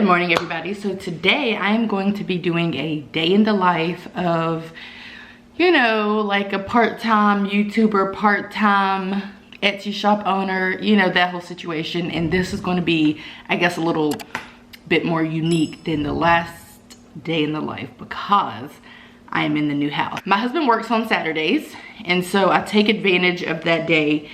Good morning, everybody. So today I am going to be doing a day in the life of, you know, like a part-time YouTuber, part-time Etsy shop owner, you know, that whole situation. And this is going to be, I guess, a little bit more unique than the last day in the life because I am in the new house. My husband works on Saturdays, and so I take advantage of that day,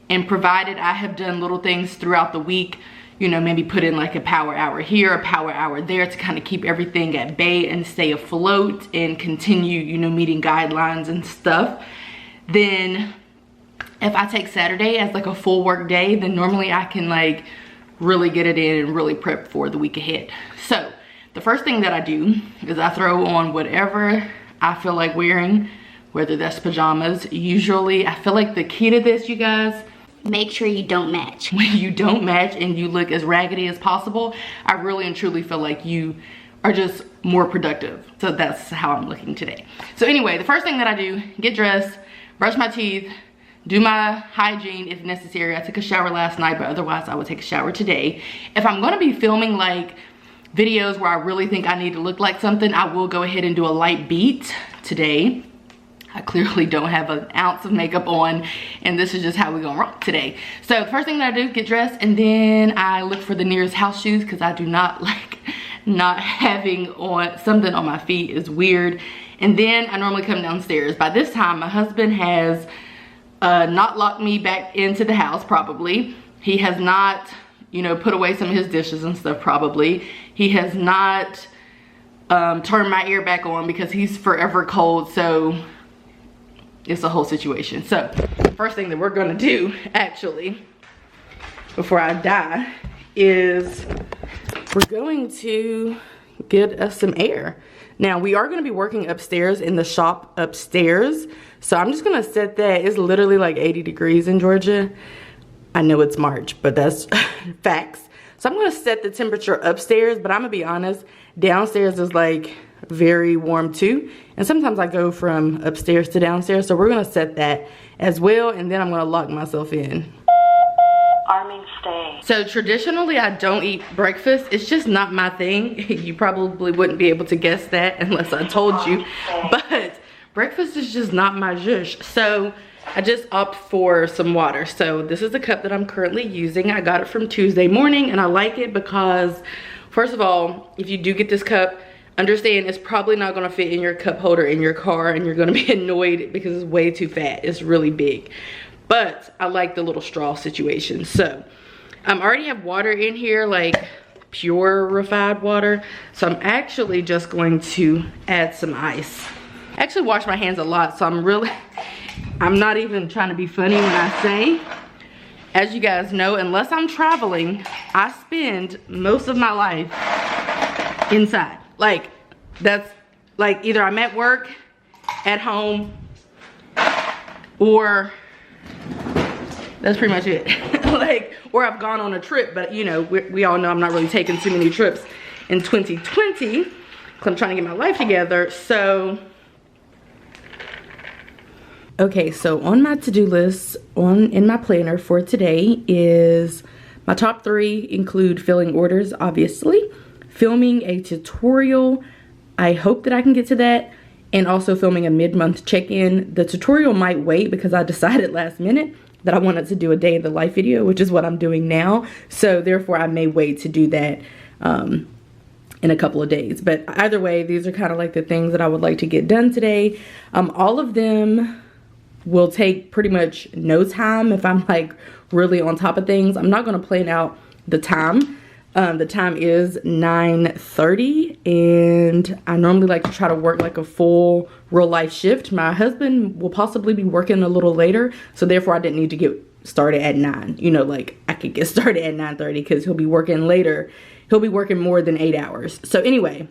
and provided I have done little things throughout the week, you know, maybe put in like a power hour here, a power hour there to kind of keep everything at bay and stay afloat and continue, you know, meeting guidelines and stuff. Then if I take Saturday as like a full work day, then normally I can like really get it in and really prep for the week ahead. So the first thing that I do is I throw on whatever I feel like wearing, whether that's pajamas. Usually I feel like the key to this, you guys, make sure you don't match. When you don't match and you look as raggedy as possible, I really and truly feel like you are just more productive. So that's how I'm looking today. So anyway, the first thing that I do, get dressed, brush my teeth, do my hygiene if necessary. I took a shower last night, but otherwise I would take a shower today. If I'm gonna be filming like videos where I really think I need to look like something, I will go ahead and do a light beat today. I clearly don't have an ounce of makeup on, and this is just how we're gonna rock today. So the first thing that I do, get dressed, and then I look for the nearest house shoes because I do not like not having on something on my feet is weird. And then I normally come downstairs. By this time, my husband has not locked me back into the house, probably. He has not, you know, put away some of his dishes and stuff, probably. He has not turned my air back on because he's forever cold, so it's a whole situation. So first thing that we're gonna do, actually, before I die, is we're going to get us some air. Now we are gonna be working upstairs in the shop upstairs. So I'm just gonna set that. It's literally like 80 degrees in Georgia. I know it's March, but that's facts. So I'm gonna set the temperature upstairs, but I'm gonna be honest, downstairs is like very warm too, and sometimes I go from upstairs to downstairs, so we're gonna set that as well, and then I'm gonna lock myself in. Arming stay. So traditionally I don't eat breakfast. It's just not my thing. You probably wouldn't be able to guess that unless I told you, but breakfast is just not my zhuzh. So I just opt for some water. So this is the cup that I'm currently using. I got it from Tuesday morning, and I like it because, first of all, if you do get this cup, understand it's probably not gonna fit in your cup holder in your car, and you're gonna be annoyed because it's way too fat. It's really big. But I like the little straw situation. So I already have water in here, like pure refined water. So I'm actually just going to add some ice. I actually wash my hands a lot, so I'm not even trying to be funny when I say, as you guys know, unless I'm traveling, I spend most of my life inside. Like, that's like either I'm at work, at home, or that's pretty much it. Like, or I've gone on a trip, but you know, we all know I'm not really taking too many trips in 2020 because I'm trying to get my life together. So okay, so on my to-do list in my planner for today is my top 3 include filling orders, obviously, filming a tutorial. I hope that I can get to that, and also filming a mid-month check-in. The tutorial might wait because I decided last minute that I wanted to do a day in the life video, which is what I'm doing now. So therefore I may wait to do that in a couple of days. But either way, these are kind of like the things that I would like to get done today. All of them will take pretty much no time if I'm like really on top of things. I'm not gonna plan out the time. The time is 9:30, and I normally like to try to work like a full real life shift. My husband will possibly be working a little later, so therefore I didn't need to get started at 9. You know, like I could get started at 9:30 because he'll be working later. He'll be working more than 8 hours. So anyway,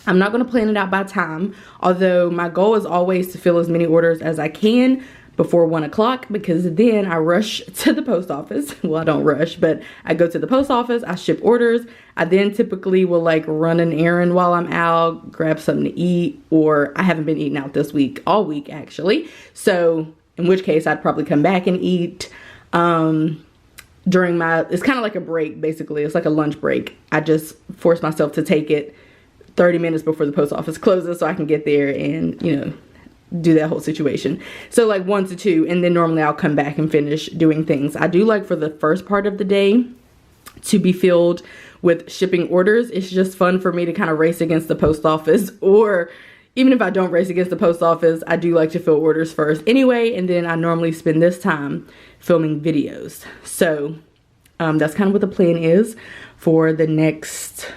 I'm not gonna plan it out by time, although my goal is always to fill as many orders as I can before 1 o'clock, because then I rush to the post office. Well, I don't rush, but I go to the post office, I ship orders. I then typically will like run an errand while I'm out, grab something to eat, or I haven't been eating out this week, all week actually. So in which case I'd probably come back and eat. during my, it's kind of like a break basically. It's like a lunch break. I just force myself to take it 30 minutes before the post office closes so I can get there and, you know, do that whole situation. So like 1 to 2, and then normally I'll come back and finish doing things. I do like for the first part of the day to be filled with shipping orders. It's just fun for me to kind of race against the post office, or even if I don't race against the post office, I do like to fill orders first anyway, and then I normally spend this time filming videos. So that's kind of what the plan is for the next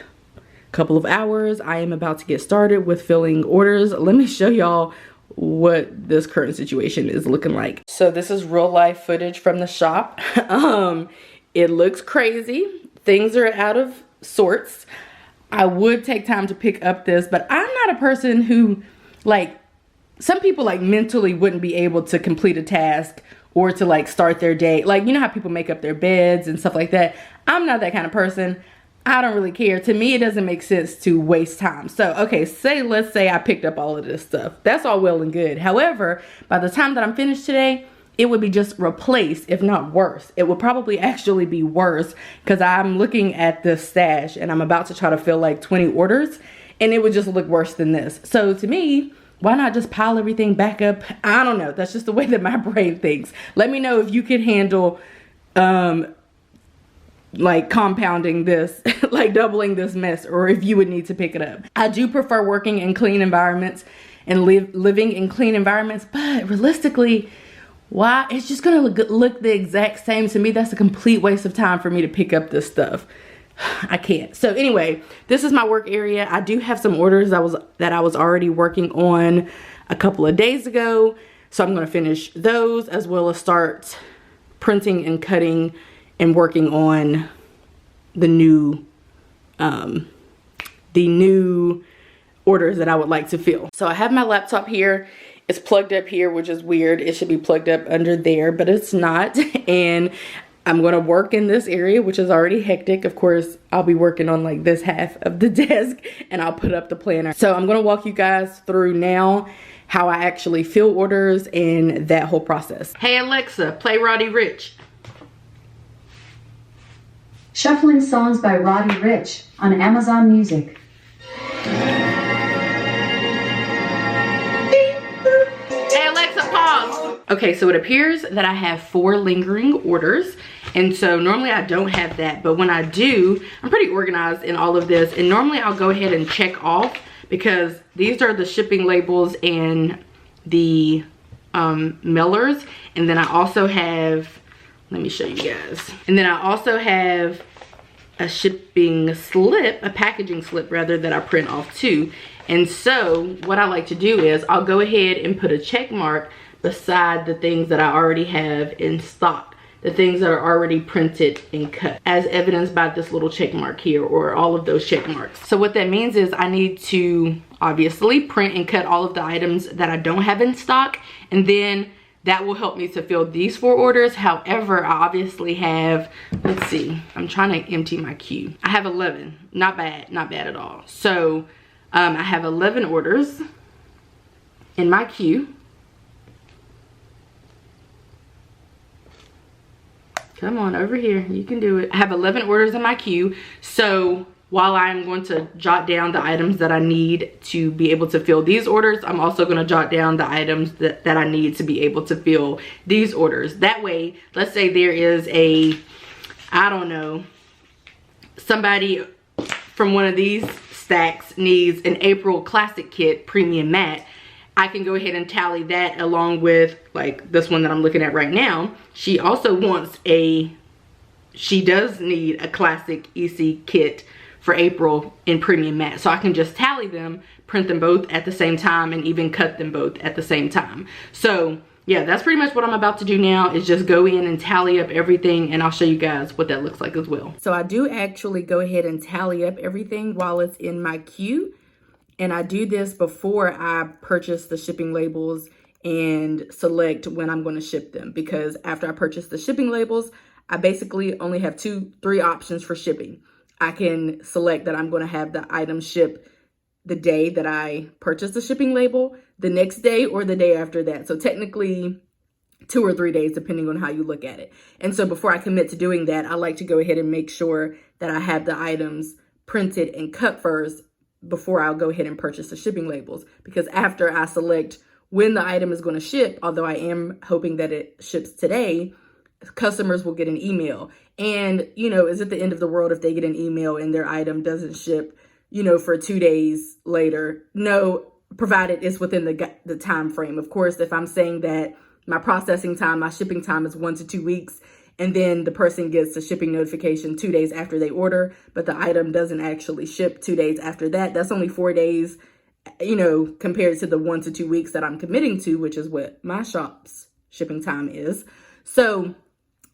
couple of hours. I am about to get started with filling orders. Let me show y'all what this current situation is looking like. So this is real life footage from the shop. It looks crazy. Things are out of sorts. I would take time to pick up this, but I'm not a person who, like, some people like mentally wouldn't be able to complete a task or to like start their day. Like, you know how people make up their beds and stuff like that. I'm not that kind of person. I don't really care. To me, it doesn't make sense to waste time. So, okay, let's say I picked up all of this stuff. That's all well and good. However, by the time that I'm finished today, it would be just replaced, if not worse. It would probably actually be worse because I'm looking at this stash and I'm about to try to fill like 20 orders and it would just look worse than this. So to me, why not just pile everything back up? I don't know. That's just the way that my brain thinks. Let me know if you could handle like compounding this, like doubling this mess, or if you would need to pick it up. I do prefer working in clean environments and living in clean environments, but realistically, why? It's just gonna look the exact same to me. That's a complete waste of time for me to pick up this stuff. I can't. So anyway, this is my work area. I do have some orders that I was already working on a couple of days ago. So I'm gonna finish those as well as start printing and cutting and working on the new orders that I would like to fill. So I have my laptop here. It's plugged up here, which is weird. It should be plugged up under there, but it's not. And I'm gonna work in this area, which is already hectic. Of course, I'll be working on like this half of the desk and I'll put up the planner. So I'm gonna walk you guys through now how I actually fill orders and that whole process. Hey Alexa, play Roddy Ricch. Shuffling songs by Roddy Ricch on Amazon Music. Hey Alexa, pause. Okay, so it appears that I have 4 lingering orders. And so normally I don't have that, but when I do, I'm pretty organized in all of this. And normally I'll go ahead and check off because these are the shipping labels and the mailers. And then I also have, let me show you guys. And then I also have a shipping slip, a packaging slip rather, that I print off too. And so what I like to do is I'll go ahead and put a check mark beside the things that I already have in stock, the things that are already printed and cut, as evidenced by this little check mark here, or all of those check marks. So what that means is I need to obviously print and cut all of the items that I don't have in stock, and then that will help me to fill these 4 orders. However, I obviously have, let's see, I'm trying to empty my queue. I have 11, not bad at all. So I have 11 orders in my queue. Come on over here, you can do it. I have 11 orders in my queue. So while I'm going to jot down the items that I need to be able to fill these orders, I'm also going to jot down the items that I need to be able to fill these orders. That way, let's say there is a, I don't know, somebody from one of these stacks needs an April Classic Kit Premium Matte. I can go ahead and tally that along with like this one that I'm looking at right now. She also wants she does need a Classic EC Kit for April in Premium Matte. So I can just tally them, print them both at the same time, and even cut them both at the same time. So yeah, that's pretty much what I'm about to do now, is just go in and tally up everything, and I'll show you guys what that looks like as well. So I do actually go ahead and tally up everything while it's in my queue. And I do this before I purchase the shipping labels and select when I'm going to ship them. Because after I purchase the shipping labels, I basically only have 3 options for shipping. I can select that I'm going to have the item ship the day that I purchase the shipping label, the next day, or the day after that. So technically, 2 or 3 days, depending on how you look at it. And so before I commit to doing that, I like to go ahead and make sure that I have the items printed and cut first before I'll go ahead and purchase the shipping labels. Because after I select when the item is going to ship, although I am hoping that it ships today, customers will get an email. And, you know, is it the end of the world if they get an email and their item doesn't ship, you know, for 2 days later? No, provided it's within the time frame. Of course, if I'm saying that my processing time, my shipping time is 1 to 2 weeks, and then the person gets a shipping notification 2 days after they order, but the item doesn't actually ship 2 days after that, that's only 4 days, you know, compared to the 1 to 2 weeks that I'm committing to, which is what my shop's shipping time is. So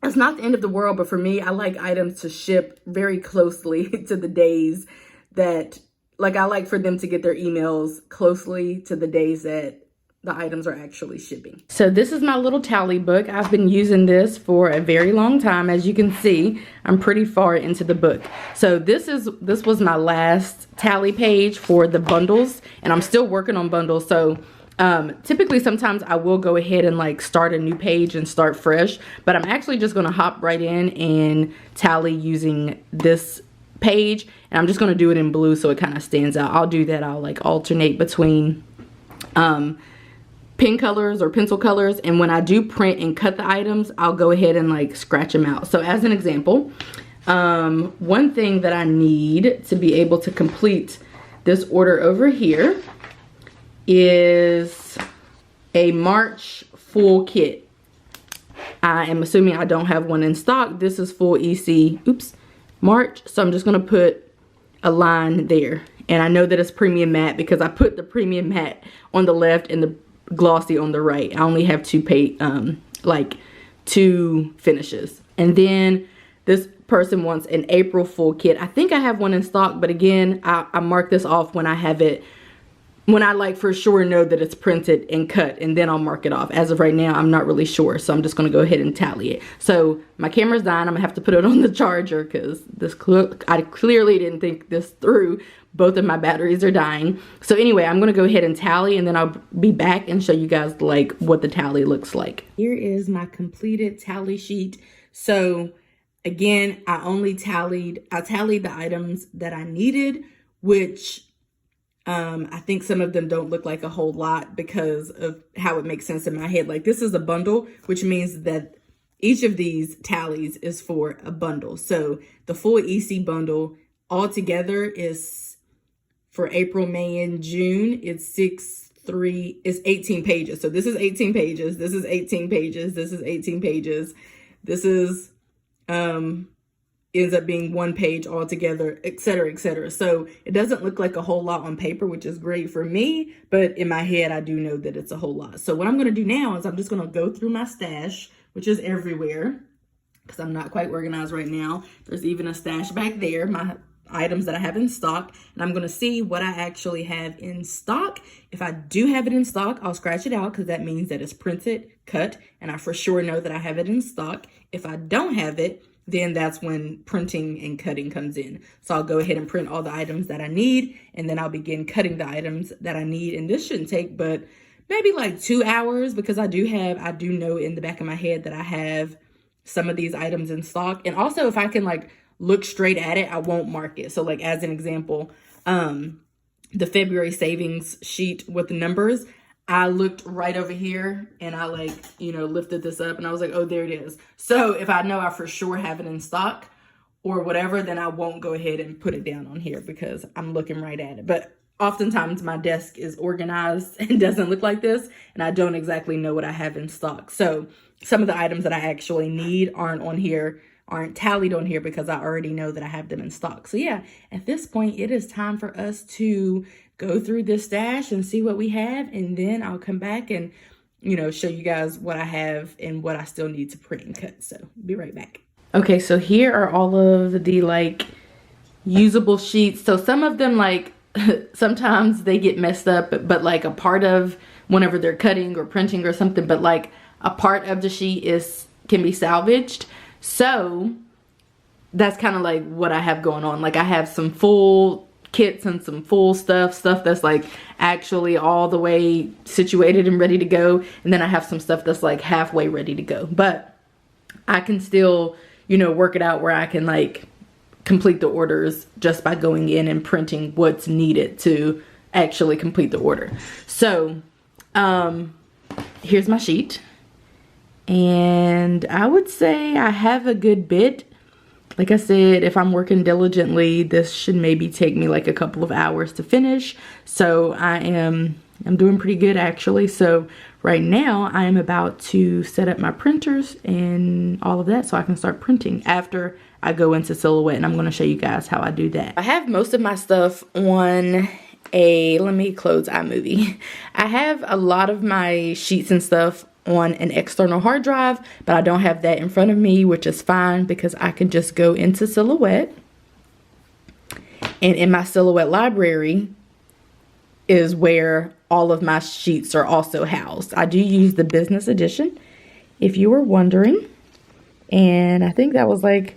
it's not the end of the world, but for me, I like items to ship very closely to the days that, like, I like for them to get their emails closely to the days that the items are actually shipping. So this is my little tally book. I've been using this for a very long time. As you can see, I'm pretty far into the book. So this was my last tally page for the bundles, and I'm still working on bundles. So typically sometimes I will go ahead and like start a new page and start fresh, but I'm actually just gonna hop right in and tally using this page, and I'm just gonna do it in blue so it kind of stands out. I'll do that. I'll like alternate between pen colors or pencil colors, and when I do print and cut the items, I'll go ahead and like scratch them out. So as an example, one thing that I need to be able to complete this order over here is a March full kit. I am assuming I don't have one in stock. This is full EC, March. So I'm just gonna put a line there. And I know that it's premium matte because I put the premium matte on the left and the glossy on the right. I only have two finishes. And then this person wants an April full kit. I think I have one in stock, but again, I mark this off when I have it, when I like for sure know that it's printed and cut, and then I'll mark it off. As of right now, I'm not really sure, so I'm just gonna go ahead and tally it. So my camera's dying. I'm gonna have to put it on the charger because I clearly didn't think this through. Both of my batteries are dying. So anyway, I'm gonna go ahead and tally, and then I'll be back and show you guys like what the tally looks like. Here is my completed tally sheet. So again, I tallied the items that I needed, which I think some of them don't look like a whole lot because of how it makes sense in my head. Like this is a bundle, which means that each of these tallies is for a bundle. So the full EC bundle altogether is for April, May, and June. It's 18 pages. So this is 18 pages. This is 18 pages. This is 18 pages. This is, ends up being 1 page altogether, etc., etc. So it doesn't look like a whole lot on paper, which is great for me, but in my head, I do know that it's a whole lot. So what I'm going to do now is I'm just going to go through my stash, which is everywhere, because I'm not quite organized right now. There's even a stash back there, my items that I have in stock, and I'm going to see what I actually have in stock. If I do have it in stock, I'll scratch it out because that means that it's printed, cut, and I for sure know that I have it in stock. If I don't have it, then that's when printing and cutting comes in. So I'll go ahead and print all the items that I need, and then I'll begin cutting the items that I need. And this shouldn't take but maybe like 2 hours because I do know in the back of my head that I have some of these items in stock. And also if I can like look straight at it, I won't mark it. So like as an example, the February savings sheet with the numbers, I looked right over here and I like, lifted this up and I was like, oh, there it is. So if I know I for sure have it in stock or whatever, then I won't go ahead and put it down on here because I'm looking right at it. But oftentimes my desk is organized and doesn't look like this, and I don't exactly know what I have in stock. So some of the items that I actually need aren't tallied on here because I already know that I have them in stock. So yeah, at this point, it is time for us to go through this stash and see what we have, and then I'll come back and, show you guys what I have and what I still need to print and cut. So be right back. Okay, so here are all of the like usable sheets. So some of them like sometimes they get messed up, but like a part of whenever they're cutting or printing or something, but like a part of the sheet can be salvaged. So that's kind of like what I have going on. Like I have some full kits and some full stuff that's like actually all the way situated and ready to go. And then I have some stuff that's like halfway ready to go. But I can still, you know, work it out where I can like complete the orders just by going in and printing what's needed to actually complete the order. So here's my sheet, and I would say I have a good bit. Like I said, if I'm working diligently, this should maybe take me like a couple of hours to finish. So I'm doing pretty good actually. So right now I am about to set up my printers and all of that so I can start printing after I go into Silhouette, and I'm going to show you guys how I do that. I have most of my stuff on let me close iMovie. I have a lot of my sheets and stuff on an external hard drive, but I don't have that in front of me, which is fine because I can just go into Silhouette, and in my Silhouette library is where all of my sheets are also housed. I do use the business edition, if you were wondering, and I think that was like,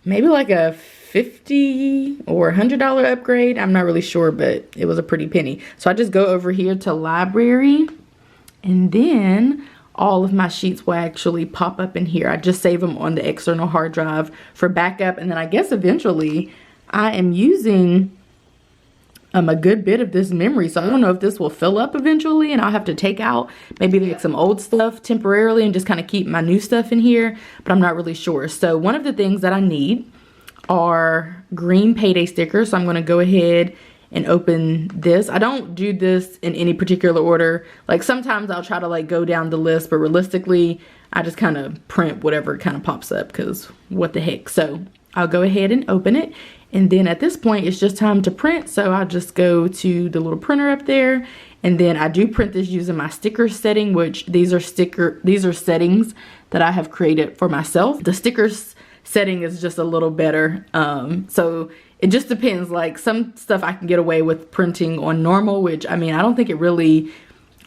maybe like a $50 or $100 upgrade. I'm not really sure, but it was a pretty penny. So I just go over here to library, and then all of my sheets will actually pop up in here. I just save them on the external hard drive for backup, and then I guess eventually I am using a good bit of this memory, so I don't know if this will fill up eventually and I'll have to take out maybe like some old stuff temporarily and just kind of keep my new stuff in here, but I'm not really sure. So one of the things that I need are green payday stickers, so I'm going to go ahead and open this. I don't do this in any particular order. Like sometimes I'll try to like go down the list, but realistically I just kind of print whatever kind of pops up because what the heck. So I'll go ahead and open it, and then at this point it's just time to print. So I'll just go to the little printer up there, and then I do print this using my sticker setting, which these are settings that I have created for myself. The stickers setting is just a little better, so it just depends. Like some stuff I can get away with printing on normal, which I mean I don't think it really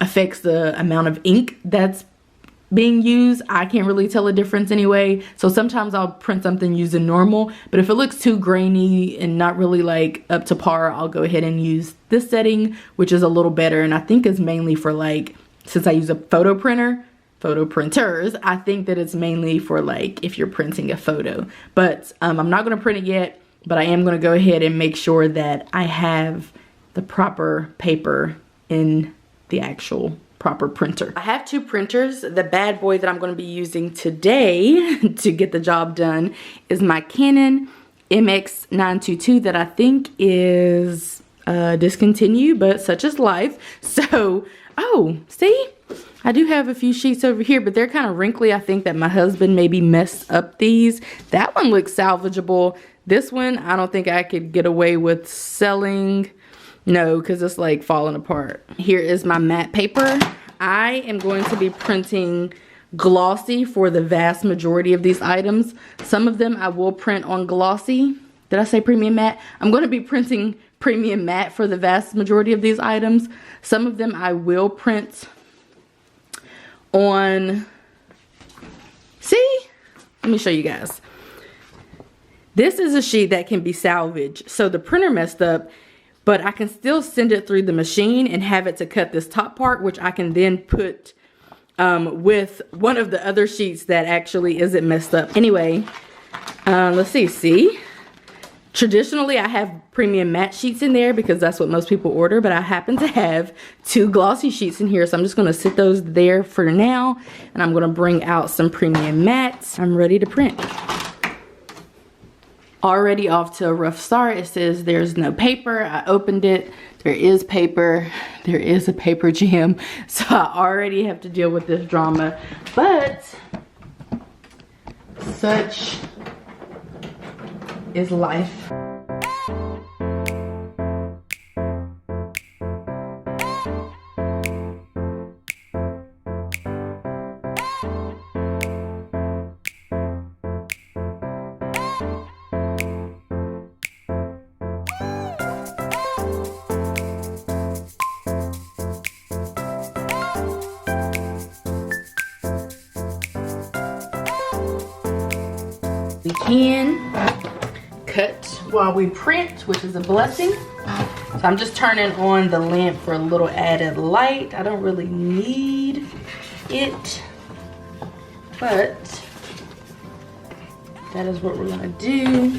affects the amount of ink that's being used. I can't really tell a difference anyway, so sometimes I'll print something using normal, but if it looks too grainy and not really like up to par, I'll go ahead and use this setting, which is a little better, and I think is mainly for like, since I use a photo printers, I think that it's mainly for like if you're printing a photo. But I'm not going to print it yet, but I am going to go ahead and make sure that I have the proper paper in the actual proper printer. I have two printers. The bad boy that I'm going to be using today to get the job done is my Canon MX922 that I think is discontinued, but such is life. So, oh, see? I do have a few sheets over here, but they're kind of wrinkly. I think that my husband maybe messed up these. That one looks salvageable. This one, I don't think I could get away with selling. No, because it's like falling apart. Here is my matte paper. I am going to be printing glossy for the vast majority of these items. Some of them I will print on glossy. Did I say premium matte? I'm going to be printing premium matte for the vast majority of these items. Some of them I will print on, see? Let me show you guys. This is a sheet that can be salvaged. So the printer messed up, but I can still send it through the machine and have it to cut this top part, which I can then put with one of the other sheets that actually isn't messed up. Anyway, let's see. Traditionally, I have premium matte sheets in there because that's what most people order, but I happen to have two glossy sheets in here, so I'm just going to sit those there for now, and I'm going to bring out some premium mattes. I'm ready to print. Already off to a rough start. It says there's no paper. I opened it. There is paper. There is a paper jam, so I already have to deal with this drama, but such is life. We can cut while we print, which is a blessing. So I'm just turning on the lamp for a little added light. I don't really need it, but that is what we're gonna do.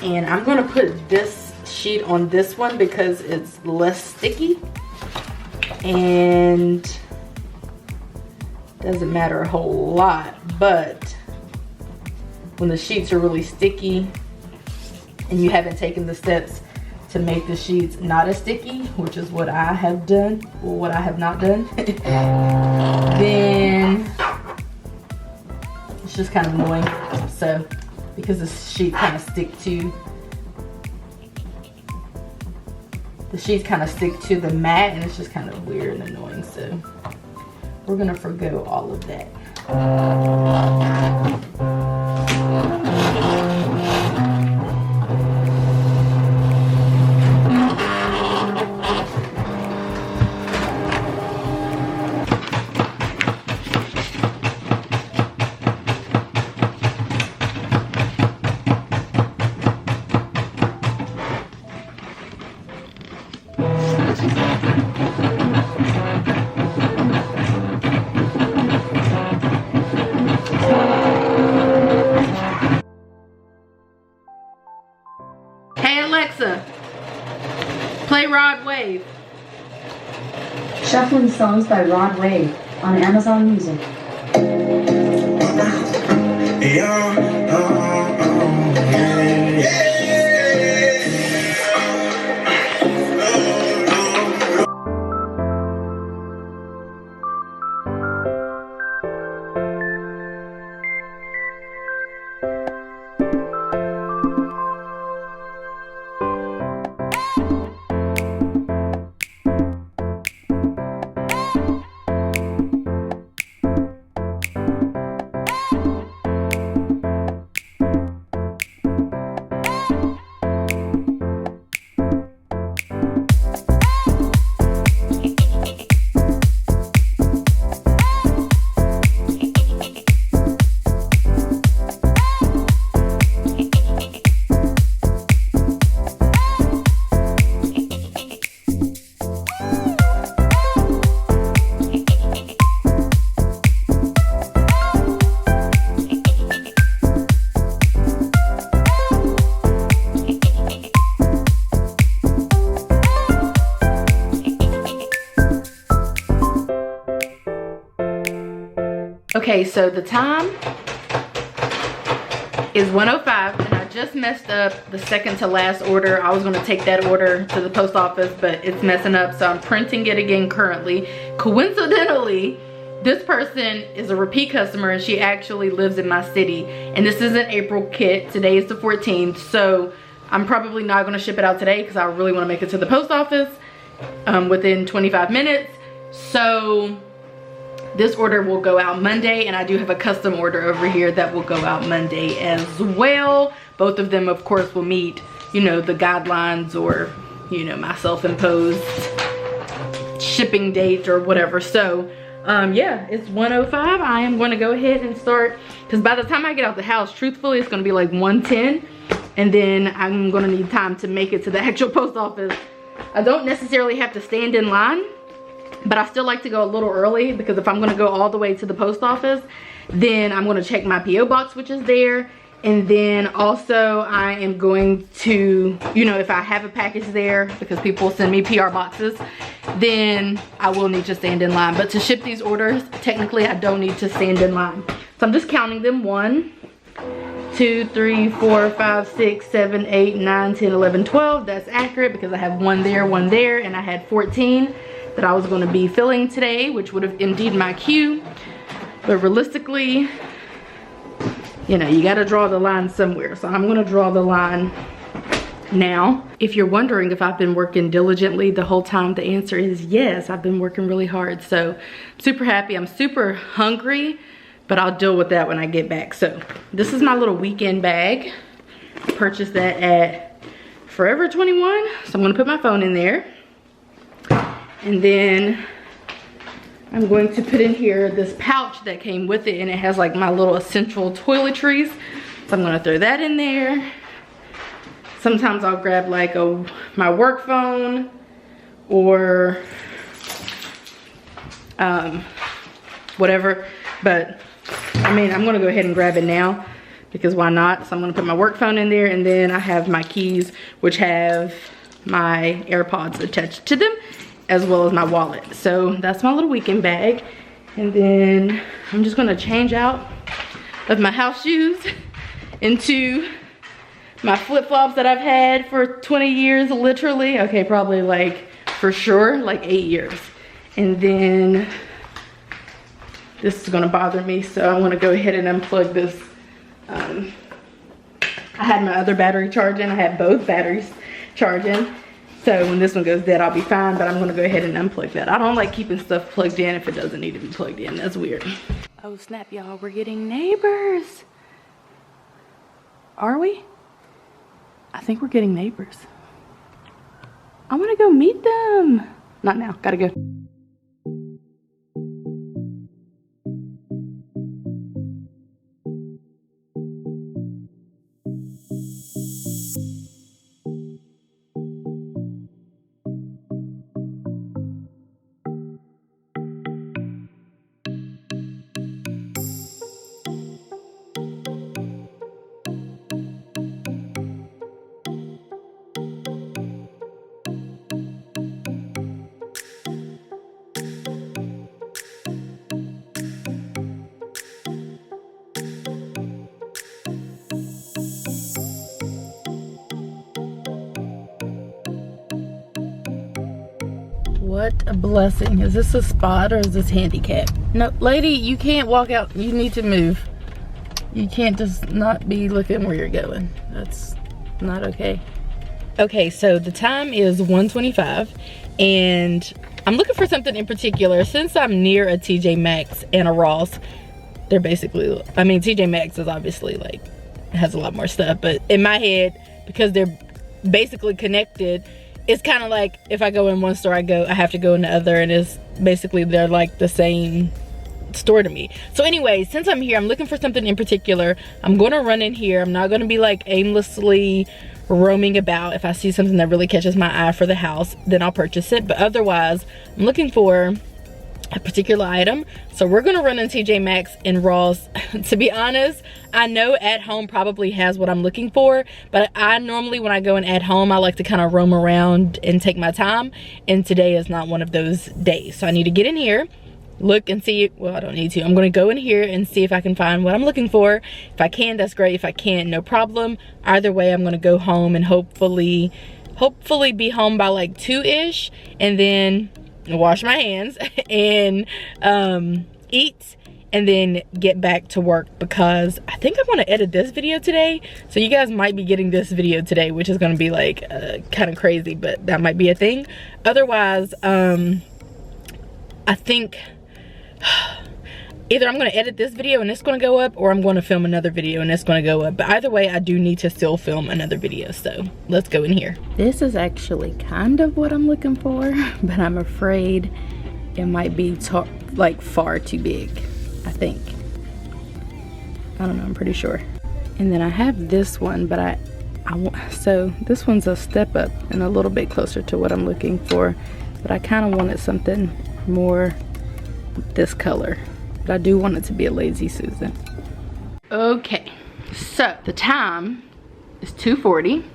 And I'm gonna put this sheet on this one because it's less sticky and doesn't matter a whole lot. But when the sheets are really sticky and you haven't taken the steps to make the sheets not as sticky, which is what I have done, or what I have not done, then it's just kind of annoying. So, because the sheets kind of stick to the mat, and it's just kind of weird and annoying. So we're gonna forgo all of that. Hey Alexa, play Rod Wave. Shuffling songs by Rod Wave on Amazon Music. Okay, so the time is 1:05, and I just messed up the second to last order. I was gonna take that order to the post office, but it's messing up, so I'm printing it again currently. Coincidentally, this person is a repeat customer, and she actually lives in my city. And this is an April kit. Today is the 14th, so I'm probably not gonna ship it out today because I really wanna make it to the post office within 25 minutes. So this order will go out Monday, and I do have a custom order over here that will go out Monday as well. Both of them, of course, will meet, you know, the guidelines or, you know, my self-imposed shipping date or whatever. So, yeah, it's 1:05. I am going to go ahead and start, because by the time I get out the house, truthfully, it's going to be like 1:10, and then I'm going to need time to make it to the actual post office. I don't necessarily have to stand in line, but I still like to go a little early, because if I'm going to go all the way to the post office, then I'm going to check my P.O. box, which is there. And then also I am going to, you know, if I have a package there, because people send me PR boxes, then I will need to stand in line. But to ship these orders, technically I don't need to stand in line. So I'm just counting them. 1, 2, 3, 4, 5, 6, 7, 8, 9, 10, 11, 12. That's accurate because I have one there, and I had 14 that I was going to be filling today, which would have indeed my queue. But realistically, you know, you got to draw the line somewhere. So I'm going to draw the line now. If you're wondering if I've been working diligently the whole time, the answer is yes, I've been working really hard. So I'm super happy. I'm super hungry, but I'll deal with that when I get back. So this is my little weekend bag. I purchased that at Forever 21. So I'm going to put my phone in there. And then I'm going to put in here this pouch that came with it, and it has like my little essential toiletries. So I'm gonna throw that in there. sometimes I'll grab like my work phone or whatever. But I mean, I'm gonna go ahead and grab it now because why not? So I'm gonna put my work phone in there, and then I have my keys, which have my AirPods attached to them, as well as my wallet. So that's my little weekend bag. And then I'm just gonna change out of my house shoes into my flip-flops that I've had for 20 years, literally. Okay, probably like, for sure, like 8 years. And then this is gonna bother me, so I wanna go ahead and unplug this. I had my other battery charging. I had both batteries charging. So when this one goes dead, I'll be fine, but I'm gonna go ahead and unplug that. I don't like keeping stuff plugged in if it doesn't need to be plugged in. That's weird. Oh snap, y'all, we're getting neighbors. Are we? I think we're getting neighbors. I wanna go meet them. Not now, gotta go. What a blessing. Is this a spot or is this handicap? No, lady, you can't walk out. You need to move. You can't just not be looking where you're going. That's not okay. Okay, so the time is 1:25 and I'm looking for something in particular. Since I'm near a TJ Maxx and a Ross, they're basically, I mean, TJ Maxx is obviously like, has a lot more stuff, but in my head, because they're basically connected, it's kind of like if I go in one store, I have to go in the other, and it's basically they're like the same store to me. So anyway, since I'm here, I'm looking for something in particular. I'm going to run in here. I'm not going to be like aimlessly roaming about. If I see something that really catches my eye for the house, then I'll purchase it. But otherwise, I'm looking for a particular item. So we're gonna run in TJ Maxx and Ross. To be honest, I know At Home probably has what I'm looking for, but I normally, when I go in At Home, I like to kind of roam around and take my time, and today is not one of those days. So I need to get in here, look and see. Well, I don't need to. I'm gonna go in here and see if I can find what I'm looking for. If I can, that's great. If I can't, no problem. Either way, I'm gonna go home and hopefully be home by like 2-ish, and then wash my hands and eat, and then get back to work, because I think I want to edit this video today. So you guys might be getting this video today, which is going to be like kind of crazy, but that might be a thing. Otherwise, I think either I'm going to edit this video and it's going to go up, or I'm going to film another video and it's going to go up. But either way, I do need to still film another video. So let's go in here. This is actually kind of what I'm looking for, but I'm afraid it might be like far too big, I think. I don't know, I'm pretty sure. And then I have this one, but so this one's a step up and a little bit closer to what I'm looking for, but I kind of wanted something more this color. But I do want it to be a Lazy Susan. Okay, so the time is 2:40.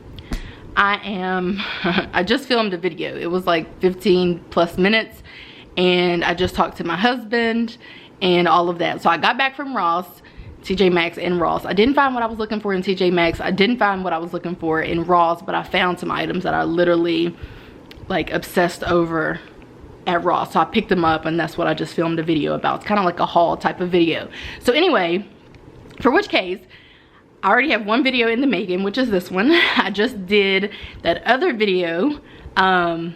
I just filmed a video. It was like 15 plus minutes, and I just talked to my husband and all of that. So I got back from Ross, TJ Maxx and Ross. I didn't find what I was looking for in TJ Maxx. I didn't find what I was looking for in Ross, but I found some items that I literally like obsessed over at Ross. So I picked them up, and that's what I just filmed a video about. It's kind of like a haul type of video. So anyway, for which case, I already have one video in the making, which is this one. I just did that other video, and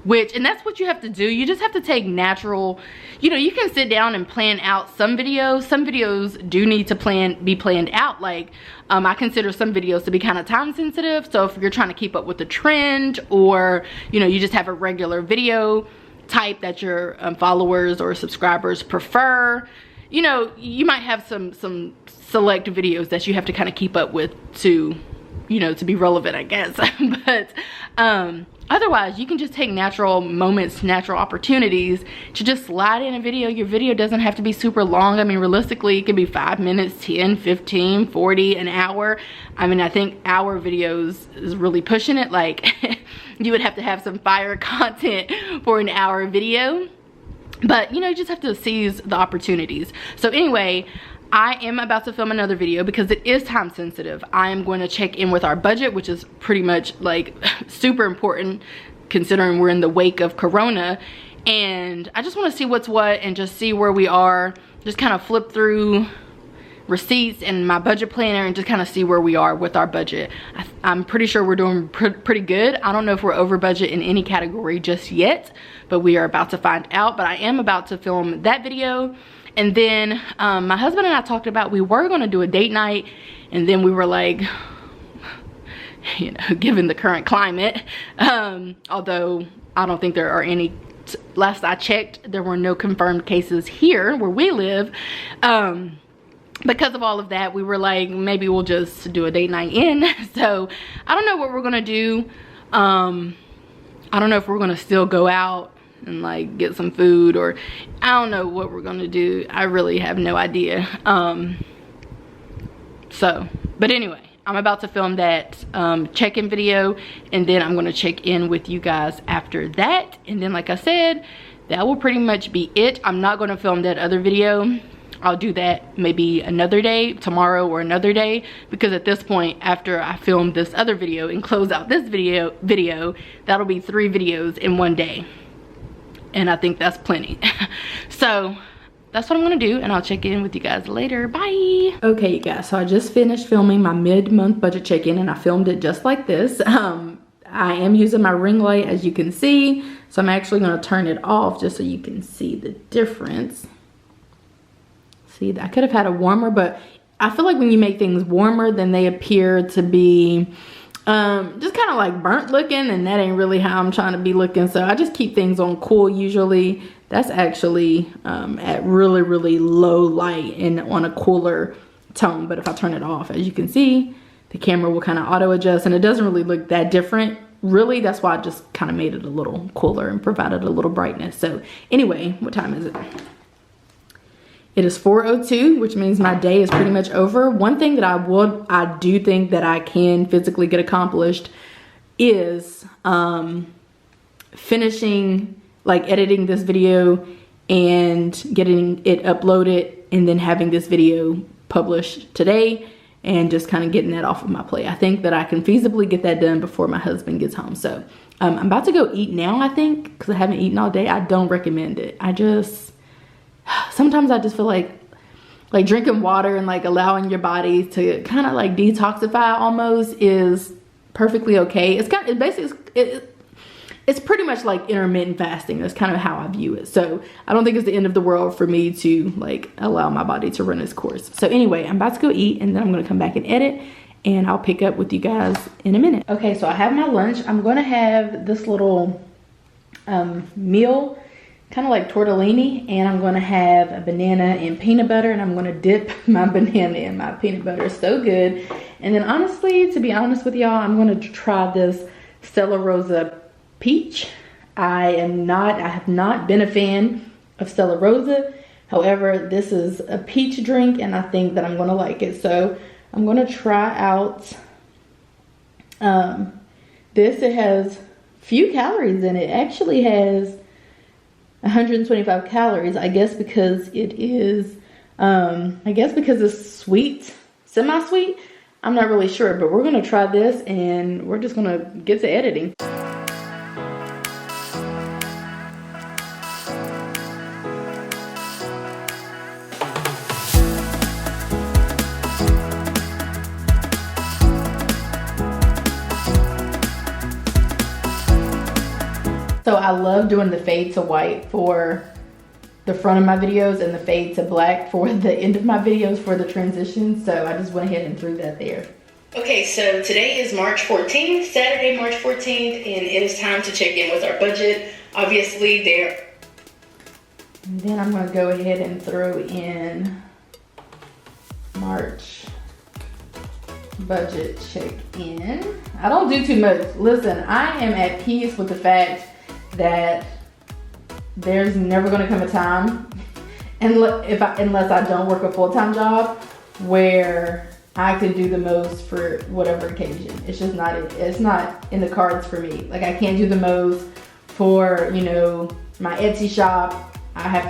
that's what you have to do. You just have to take natural, you know, you can sit down and plan out some videos. Some videos do need to be planned out. Like, I consider some videos to be kind of time sensitive. So if you're trying to keep up with the trend, or, you know, you just have a regular video type that your followers or subscribers prefer, you know, you might have some select videos that you have to kind of keep up with to you know, to be relevant, I guess. But otherwise, you can just take natural moments, natural opportunities to just slide in a video. Your video doesn't have to be super long. I mean, realistically, it could be 5 minutes, 10, 15, 40, an hour. I mean, I think hour videos is really pushing it. Like, you would have to have some fire content for an hour video. But, you know, you just have to seize the opportunities. So anyway, I am about to film another video because it is time sensitive. I am going to check in with our budget, which is pretty much like super important considering we're in the wake of Corona. And I just want to see what's what and just see where we are. Just kind of flip through receipts and my budget planner and just kind of see where we are with our budget. I'm pretty sure we're doing pretty good. I don't know if we're over budget in any category just yet, but we are about to find out. But I am about to film that video. And then my husband and I talked about we were going to do a date night, and then we were like, you know, given the current climate, although I don't think there are any, last I checked, there were no confirmed cases here where we live. Because of all of that, we were like, maybe we'll just do a date night in. So I don't know what we're going to do. I don't know if we're going to still go out and like get some food, or I don't know what we're gonna do. I really have no idea. But anyway, I'm about to film that check-in video, and then I'm gonna check in with you guys after that. And then, like I said, that will pretty much be it. I'm not gonna film that other video. I'll do that maybe another day, tomorrow or another day, because at this point, after I film this other video and close out this video, that'll be 3 videos in one day. And I think that's plenty. So that's what I'm gonna do, and I'll check in with you guys later. Bye. Okay, you guys, so I just finished filming my mid-month budget check-in, and I filmed it just like this. I am using my ring light, as you can see. So I'm actually gonna turn it off just so you can see the difference. See, I could have had a warmer, but I feel like when you make things warmer, then they appear to be just kind of like burnt looking, and that ain't really how I'm trying to be looking. So I just keep things on cool usually. That's actually at really low light and on a cooler tone. But if I turn it off, as you can see, the camera will kind of auto adjust, and it doesn't really look that different really. That's why I just kind of made it a little cooler and provided a little brightness. So anyway, what time is it? It is 4:02, which means my day is pretty much over. One thing that I do think that I can physically get accomplished is finishing, like editing this video and getting it uploaded, and then having this video published today, and just kind of getting that off of my plate. I think that I can feasibly get that done before my husband gets home. So I'm about to go eat now, I think, because I haven't eaten all day. I don't recommend it. Sometimes I just feel like drinking water and like allowing your body to kind of like detoxify almost is perfectly okay. It's pretty much like intermittent fasting. That's kind of how I view it. So I don't think it's the end of the world for me to like allow my body to run its course. So anyway, I'm about to go eat, and then I'm gonna come back and edit, and I'll pick up with you guys in a minute. Okay, so I have my lunch. I'm gonna have this little meal, kind of like tortellini, and I'm gonna have a banana and peanut butter, and I'm gonna dip my banana in my peanut butter. So good. And then honestly, to be honest with y'all, I'm gonna try this Stella Rosa peach. I have not been a fan of Stella Rosa. However, this is a peach drink, and I think that I'm gonna like it. So I'm gonna try out this. It has few calories in it. It actually has 125 calories. I guess because it is, because it's sweet, semi-sweet. I'm not really sure, but we're gonna try this, and we're just gonna get to editing. So I love doing the fade to white for the front of my videos and the fade to black for the end of my videos for the transition. So I just went ahead and threw that there. Okay, so today is March 14th, Saturday, March 14th, and it is time to check in with our budget. Obviously there. And then I'm gonna go ahead and throw in March budget check-in. I don't do too much. Listen, I am at peace with the fact that there's never gonna come a time, unless I don't work a full-time job, where I can do the most for whatever occasion. It's just not, it's not in the cards for me. Like, I can't do the most for, you know, my Etsy shop. I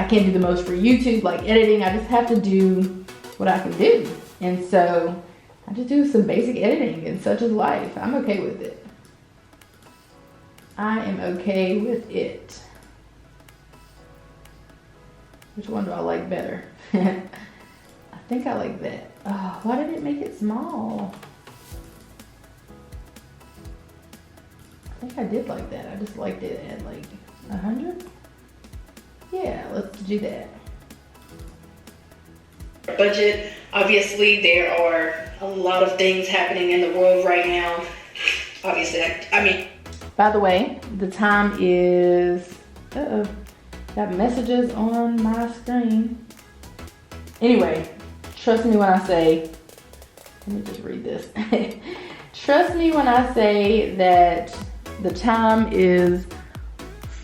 can't do the most for YouTube, like editing. I just have to do what I can do. And so I just do some basic editing, and such is life. I'm okay with it. I am okay with it. Which one do I like better? I think I like that. Oh, why did it make it small? I think I did like that. I just liked it at like 100. Yeah, let's do that. Budget. Obviously, there are a lot of things happening in the world right now. Obviously, I mean. By the way, the time is, got messages on my screen. Anyway, trust me when I say, let me just read this. Trust me when I say that the time is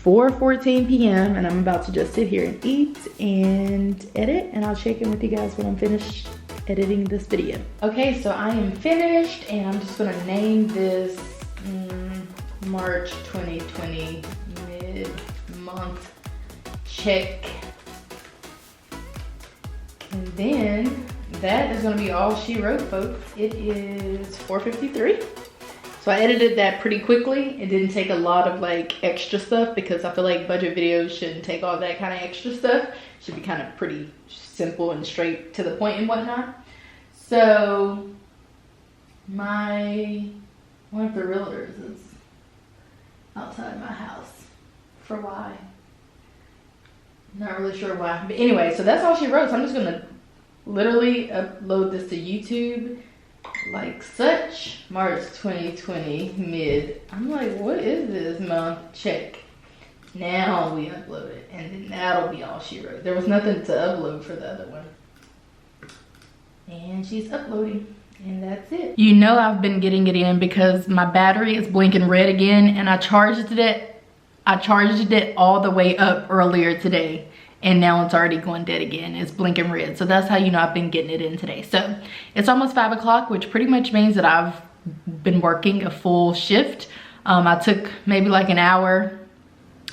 4:14 p.m. and I'm about to just sit here and eat and edit, and I'll check in with you guys when I'm finished editing this video. Okay, so I am finished, and I'm just gonna name this March 2020 mid-month check. And then that is gonna be all she wrote, folks. It is 4:53. So I edited that pretty quickly. It didn't take a lot of like extra stuff, because I feel like budget videos shouldn't take all that kind of extra stuff. It should be kind of pretty simple and straight to the point and whatnot. So one of the realtors is outside my house. For why? Not really sure why. But anyway, so that's all she wrote. So I'm just gonna literally upload this to YouTube like such. March 2020 mid. I'm like, what is this month? Check. Now we upload it, and then that'll be all she wrote. There was nothing to upload for the other one. And she's uploading, and that's it. You know I've been getting it in because my battery is blinking red again, and I charged it all the way up earlier today, and now it's already going dead again. It's blinking red. So that's how you know I've been getting it in today. So it's almost 5 o'clock, which pretty much means that I've been working a full shift. I took maybe like an hour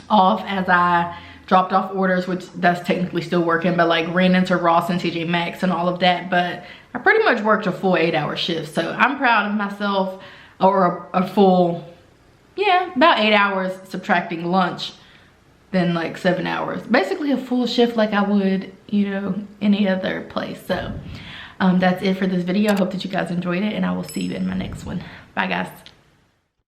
off as I dropped off orders, which that's technically still working, but like ran into Ross and TJ Maxx and all of that. But I pretty much worked a full 8-hour shift. So I'm proud of myself, or a full, yeah, about 8 hours subtracting lunch, then like 7 hours. Basically a full shift like I would, you know, any other place. So that's it for this video. I hope that you guys enjoyed it, and I will see you in my next one. Bye guys.